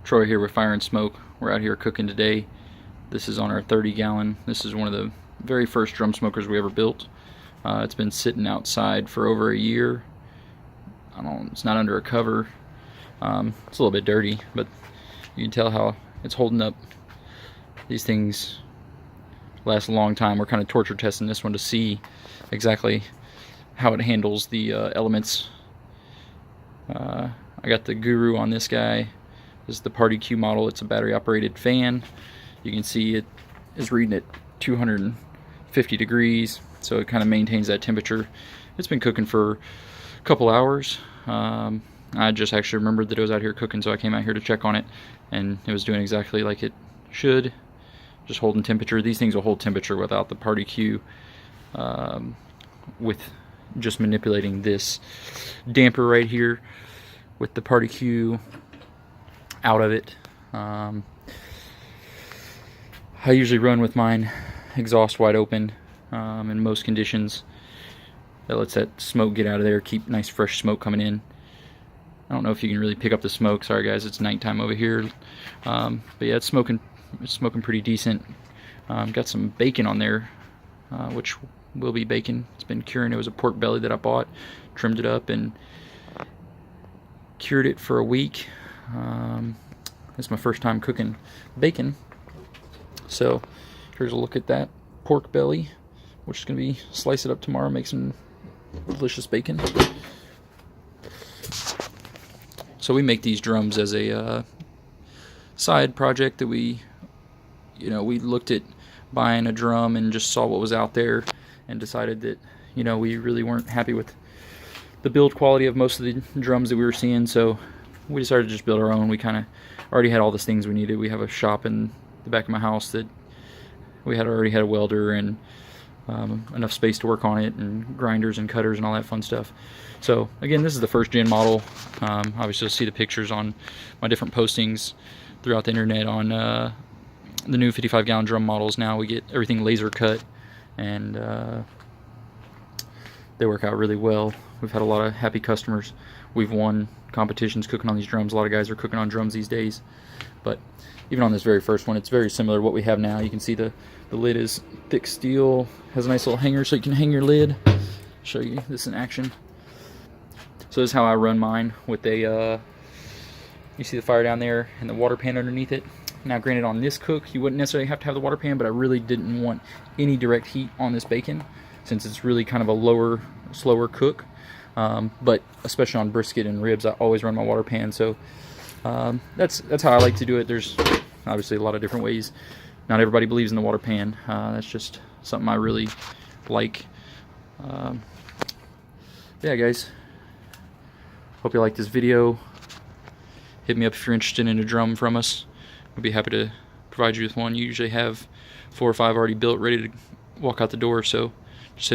Troy here with Fire and Smoke. We're out here cooking today. This is on our 30-gallon. This is one of the very first drum smokers we ever built. It's been sitting outside for over a year. It's not under a cover. It's a little bit dirty, but you can tell how it's holding up. These things last a long time. We're kind of torture testing this one to see exactly how it handles the elements. I got the Guru on this guy. This is the Party Q model. It's a battery operated fan. You can see it is reading at 250 degrees, so it kind of maintains that temperature. It's been cooking for a couple hours. I just actually remembered that it was out here cooking, so I came out here to check on it, and it was doing exactly like it should, just holding temperature. These things will hold temperature without the Party Q, with just manipulating this damper right here with the Party Q out of it. I usually run with mine exhaust wide open in most conditions. That lets that smoke get out of there, keep nice fresh smoke coming in. I don't know if you can really pick up the smoke. Sorry guys, it's nighttime over here. But yeah, it's smoking pretty decent. Got some bacon on there, which will be bacon. It's been curing. It was a pork belly that I bought, trimmed it up and cured it for a week. It's my first time cooking bacon, so here's a look at that pork belly, which is going to be slice it up tomorrow, make some delicious bacon. So we make these drums as a side project that we looked at buying a drum and just saw what was out there and decided that we really weren't happy with the build quality of most of the drums that we were seeing, so we decided to just build our own. We kind of already had all the things we needed. We have a shop in the back of my house that we already had a welder and enough space to work on it, and grinders and cutters and all that fun stuff. So again, this is the first gen model. Obviously you'll see the pictures on my different postings throughout the internet on the new 55-gallon drum models. Now we get everything laser cut, and they work out really well. We've had a lot of happy customers. We've won competitions cooking on these drums. A lot of guys are cooking on drums these days. But even on this very first one, it's very similar to what we have now. You can see the lid is thick steel, has a nice little hanger so you can hang your lid. Show you this in action. So this is how I run mine with a, you see the fire down there and the water pan underneath it. Now granted, on this cook, you wouldn't necessarily have to have the water pan, but I really didn't want any direct heat on this bacon since it's really kind of a slower cook. But especially on brisket and ribs, I always run my water pan. So that's how I like to do it. There's obviously a lot of different ways. Not everybody believes in the water pan. That's just something I really like. Yeah, guys. Hope you like this video. Hit me up if you're interested in a drum from us. We'd be happy to provide you with one. You usually have 4 or 5 already built, ready to walk out the door. So just hit us